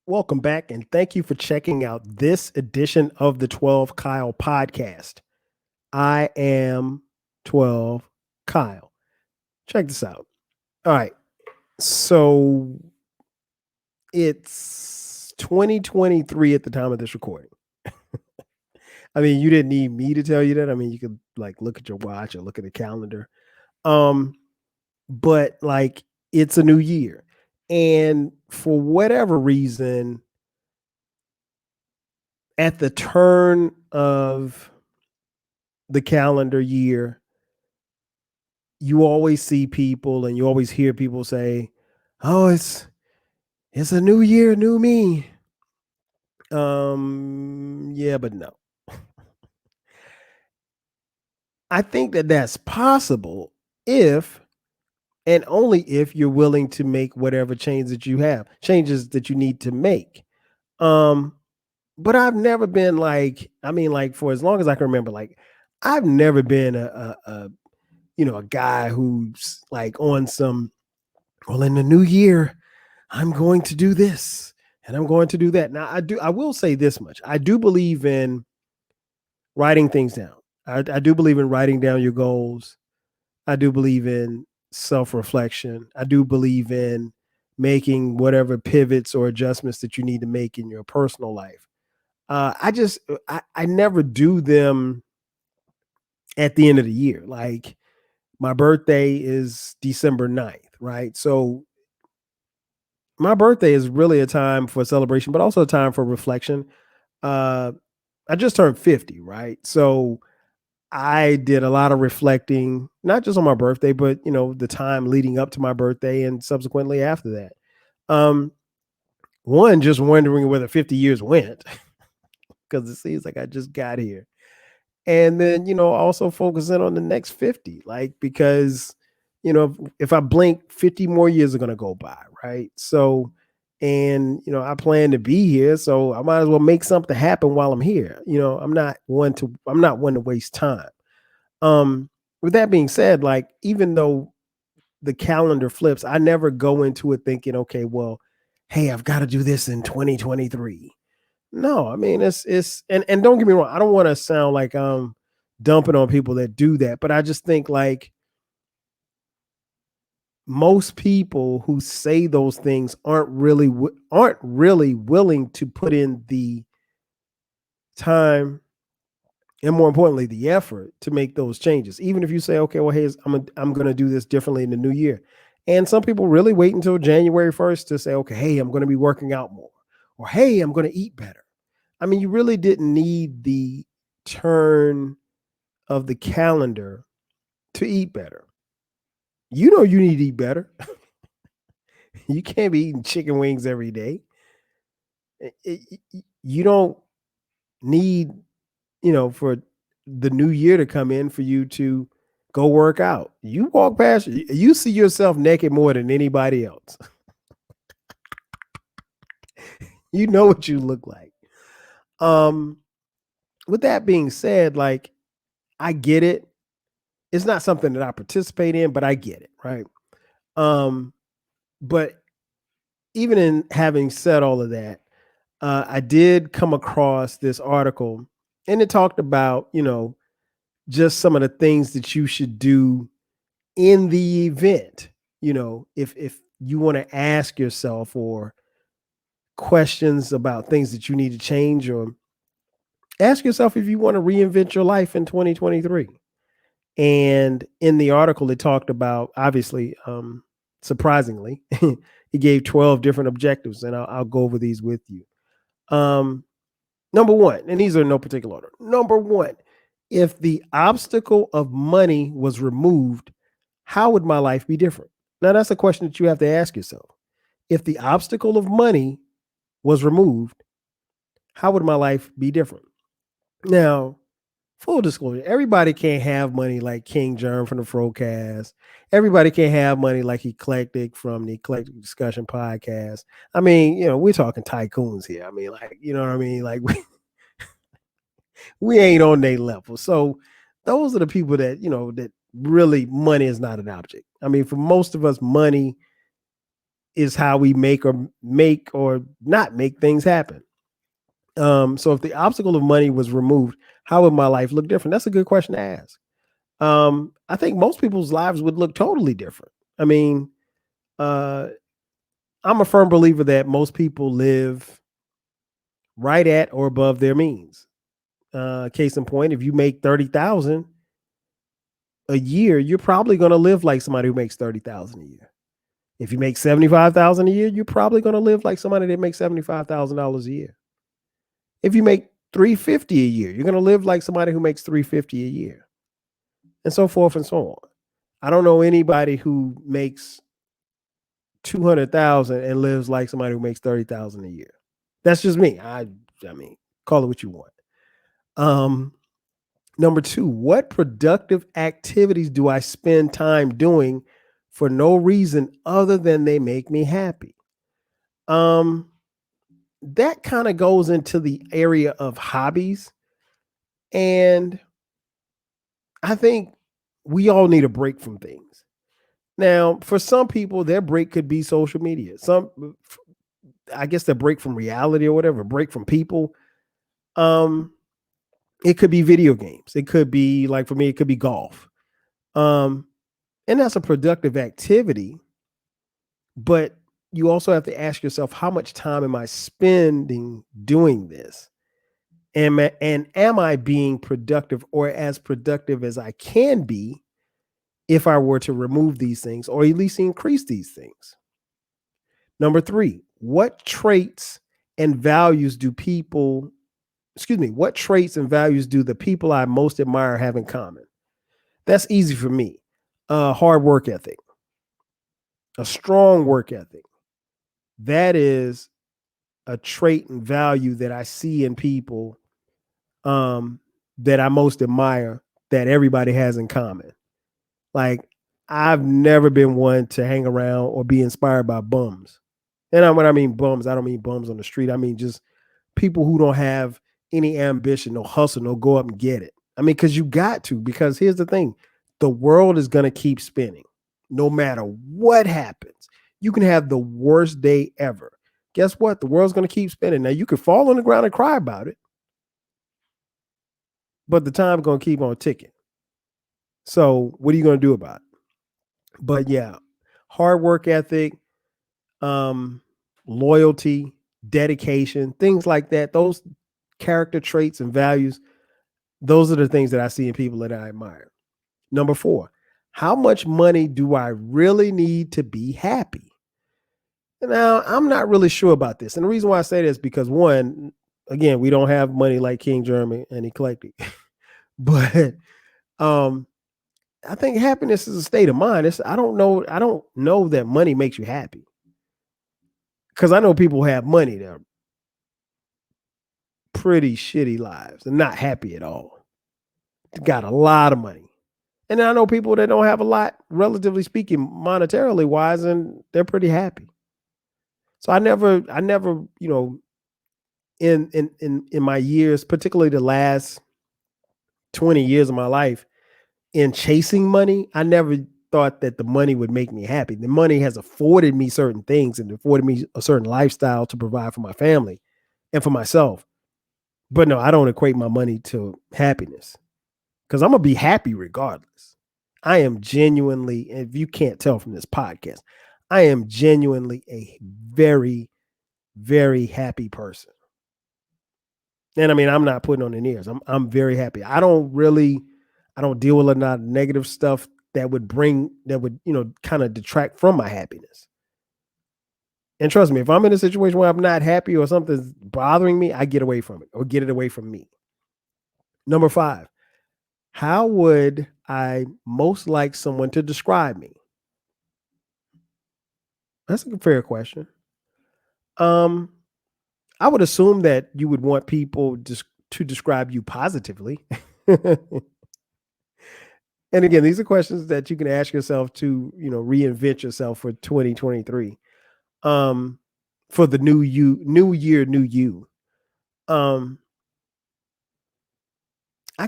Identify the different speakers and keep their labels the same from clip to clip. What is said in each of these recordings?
Speaker 1: Welcome back, and thank you for checking out this edition of the 12 Kyle podcast. I am 12 Kyle. Check this out. All right. So it's 2023 at the time of this recording. I mean, you didn't need me to tell you that. I mean, you could like look at your watch or look at the calendar. Um, but like it's a new year. And for whatever reason, at the turn of the calendar year, you always see people and you always hear people say, "Oh, it's a new year, new me." Yeah, but no. I think that that's possible if and only if you're willing to make whatever changes that you need to make. Um, but I've never been like, I mean, like for as long as I can remember, like I've never been a guy who's like on some, well, in the new year, I'm going to do this and I'm going to do that. Now, I will say this much. I do believe in writing things down. I do believe in writing down your goals. I do believe in self reflection. I do believe in making whatever pivots or adjustments that you need to make in your personal life. I never do them at the end of the year. Like my birthday is December 9th, right? So my birthday is really a time for celebration, but also a time for reflection. Uh, I just turned 50, right? So I did a lot of reflecting, not just on my birthday, but the time leading up to my birthday and subsequently after that. Um, One, just wondering where the 50 years went, because it seems like I just got here. And then, also focusing on the next 50, like because if I blink, 50 more years are gonna go by, right? So and I plan to be here, so I might as well make something happen while I'm here. I'm not one to waste time. Um, with that being said, like even though the calendar flips, I never go into it thinking, okay, well, hey, I've got to do this in 2023. No, I mean and don't get me wrong, I don't want to sound like I'm dumping on people that do that, but I just think like most people who say those things aren't really willing to put in the time and more importantly the effort to make those changes. Even if you say, okay, well, hey, I'm going to do this differently in the new year. And some people really wait until January 1st to say, okay, hey, I'm going to be working out more, or hey, I'm going to eat better. I mean, you really didn't need the turn of the calendar to eat better. You need to eat better. You can't be eating chicken wings every day. You don't need, for the new year to come in for you to go work out. You walk past, you see yourself naked more than anybody else. You know what you look like. Um, with that being said, like I get it. It's not something that I participate in, but I get it, right? Um, but even in having said all of that, I did come across this article and it talked about, just some of the things that you should do in the event, if you want to ask yourself or questions about things that you need to change, or ask yourself if you want to reinvent your life in 2023. And in the article, it talked about, obviously, surprisingly, it gave 12 different objectives, and I'll go over these with you. Um, Number one, and these are in no particular order. Number one, if the obstacle of money was removed, how would my life be different? Now, that's a question that you have to ask yourself. If the obstacle of money was removed, how would my life be different? Now, full disclosure, everybody can't have money like King Germ from the Frocast. Everybody can't have money like Eclectic from the Eclectic Discussion podcast. I mean, we're talking tycoons here. I mean, like, you know what I mean? Like, we ain't on their level. So those are the people that really money is not an object. I mean, for most of us, money is how we make or not make things happen. So if the obstacle of money was removed, how would my life look different? That's a good question to ask. I think most people's lives would look totally different. I mean, uh, I'm a firm believer that most people live right at or above their means. Case in point, if you make 30,000 a year, you're probably going to live like somebody who makes 30,000 a year. If you make 75,000 a year, you're probably going to live like somebody that makes $75,000 a year. If you make 350 a year, you're going to live like somebody who makes 350 a year, and so forth and so on. I don't know anybody who makes 200,000 and lives like somebody who makes 30,000 a year. That's just me. I mean, call it what you want. Number two, what productive activities do I spend time doing for no reason other than they make me happy? That kind of goes into the area of hobbies. And I think we all need a break from things. Now, for some people, their break could be social media. I guess their break from reality or whatever, break from people. It could be video games. It could be, like, for me, it could be golf. And that's a productive activity. But you also have to ask yourself, how much time am I spending doing this? And am I being productive or as productive as I can be if I were to remove these things or at least increase these things? Number three, what traits and values do the people I most admire have in common? That's easy for me. Hard work ethic, a strong work ethic. That is a trait and value that I see in people that I most admire, that everybody has in common. Like, I've never been one to hang around or be inspired by bums. And when I mean bums, I don't mean bums on the street. I mean just people who don't have any ambition, no hustle, no go up and get it. I mean, because you got to, because here's the thing, the world is going to keep spinning no matter what happens. You can have the worst day ever. Guess what? The world's going to keep spinning. Now, you can fall on the ground and cry about it, but the time's going to keep on ticking. So what are you going to do about it? But yeah, hard work ethic, loyalty, dedication, things like that, those character traits and values, those are the things that I see in people that I admire. Number four, how much money do I really need to be happy? Now, I'm not really sure about this. And the reason why I say this is because, one, again, we don't have money like King Jeremy and Eclectic. But I think happiness is a state of mind. I don't know that money makes you happy. Because I know people who have money that are pretty shitty lives and not happy at all. Got a lot of money. And then I know people that don't have a lot, relatively speaking, monetarily wise, and they're pretty happy. So I never, in my years, particularly the last 20 years of my life, in chasing money, I never thought that the money would make me happy. The money has afforded me certain things and afforded me a certain lifestyle to provide for my family and for myself. But no, I don't equate my money to happiness, because I'm going to be happy regardless. I am genuinely, if you can't tell from this podcast, I am genuinely a very, very happy person. And I mean, I'm not putting on the ears. I'm very happy. I don't deal with a lot of negative stuff that would kind of detract from my happiness. And trust me, if I'm in a situation where I'm not happy or something's bothering me, I get away from it or get it away from me. Number five, how would I most like someone to describe me? That's a fair question. I would assume that you would want people to describe you positively. And again, these are questions that you can ask yourself to, reinvent yourself for 2023. For the new year, new you. I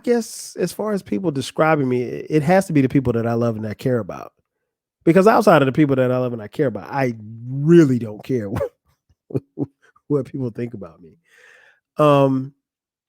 Speaker 1: guess as far as people describing me, it has to be the people that I love and I care about. Because outside of the people that I love and I care about, I really don't care what people think about me. Um,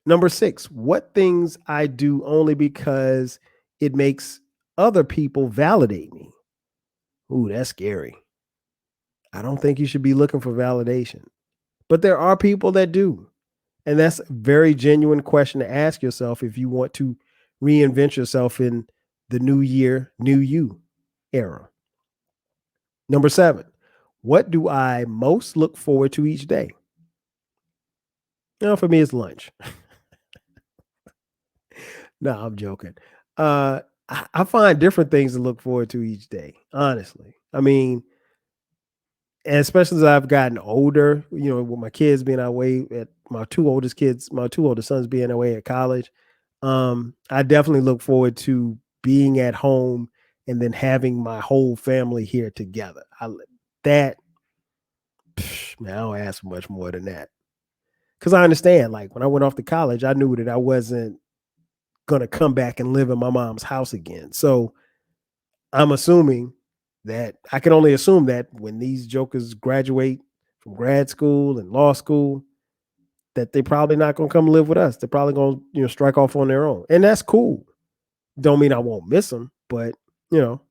Speaker 1: Number 6, what things I do only because it makes other people validate me. Ooh, that's scary. I don't think you should be looking for validation. But there are people that do. And that's a very genuine question to ask yourself if you want to reinvent yourself in the new year, new you era. Number 7, what do I most look forward to each day? For me, it's lunch. No, I'm joking. I find different things to look forward to each day, honestly. I mean, and especially as I've gotten older, with my kids being away at my two oldest sons being away at college, I definitely look forward to being at home and then having my whole family here together. That, man, I don't ask for much more than that. Because I understand, like when I went off to college, I knew that I wasn't going to come back and live in my mom's house again. So I'm assuming that I can only assume that when these jokers graduate from grad school and law school, that they're probably not going to come live with us. They're probably going to, strike off on their own. And that's cool. Don't mean I won't miss them, but you know,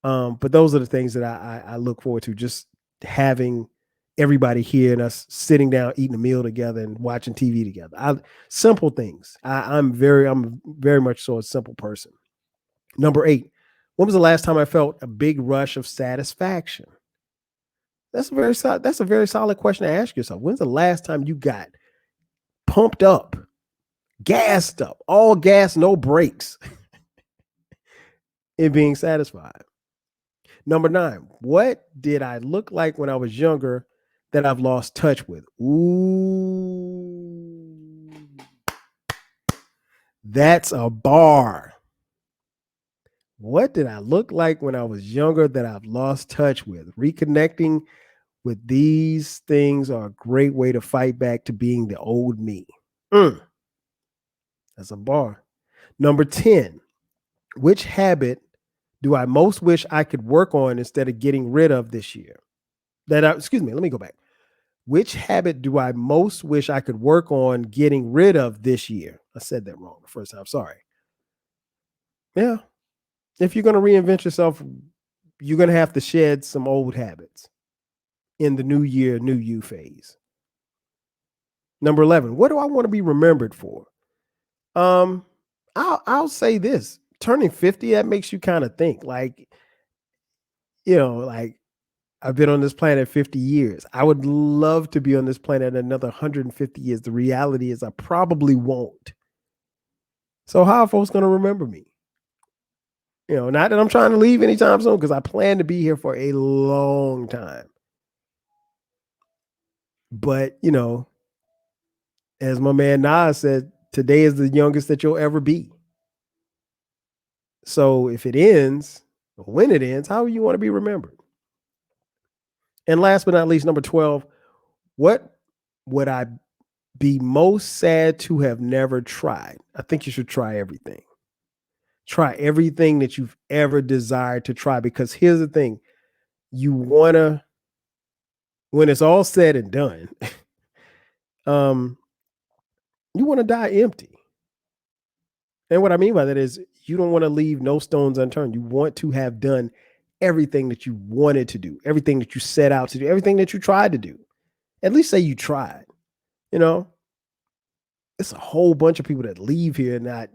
Speaker 1: but those are the things that I look forward to, just having everybody here and us sitting down, eating a meal together and watching TV together. Simple things. I'm very much so a simple person. Number 8, when was the last time I felt a big rush of satisfaction? That's a very solid question to ask yourself. When's the last time you got pumped up, gassed up, all gas, no brakes, in being satisfied? Number 9, what did I look like when I was younger that I've lost touch with? Ooh, that's a bar. What did I look like when I was younger that I've lost touch with? Reconnecting with these things are a great way to fight back to being the old me. That's a bar. Number 10, which habit do I most wish I could work on instead of getting rid of this year? Excuse me, let me go back. Which habit do I most wish I could work on getting rid of this year? I said that wrong the first time. Sorry. Yeah. If you're going to reinvent yourself, you're going to have to shed some old habits in the new year, new you phase. Number 11, what do I want to be remembered for? I'll say this. Turning 50, that makes you kind of think like, like I've been on this planet 50 years. I would love to be on this planet another 150 years. The reality is I probably won't. So how are folks going to remember me? Not that I'm trying to leave anytime soon, because I plan to be here for a long time. But, as my man Nas said, today is the youngest that you'll ever be. So if it ends, or when it ends, how you want to be remembered? And last but not least, number 12, what would I be most sad to have never tried? I think you should try everything. Try everything that you've ever desired to try, because here's the thing. You want to, when it's all said and done, you want to die empty. And what I mean by that is you don't want to leave no stones unturned. You want to have done everything that you wanted to do, everything that you set out to do, everything that you tried to do. At least say you tried. It's a whole bunch of people that leave here and not,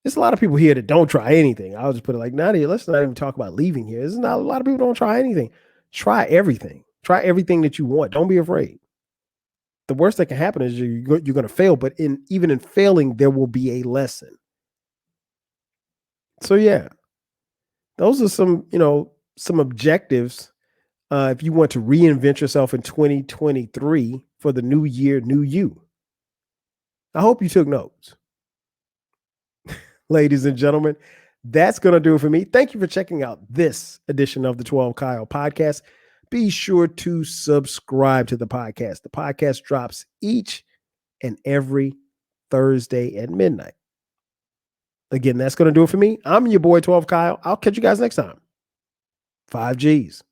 Speaker 1: there's a lot of people here that don't try anything. I'll just put it like, Nadia, let's not even talk about leaving here. There's not a lot of people don't try anything. Try everything. Try everything that you want. Don't be afraid. The worst that can happen is you're going to fail, but even in failing, there will be a lesson. So yeah, those are some objectives. If you want to reinvent yourself in 2023 for the new year, new you. I hope you took notes. Ladies and gentlemen, that's going to do it for me. Thank you for checking out this edition of the 12 Kyle podcast. Be sure to subscribe to the podcast. The podcast drops each and every Thursday at midnight. Again, that's going to do it for me. I'm your boy 12 Kyle. I'll catch you guys next time. 5 G's.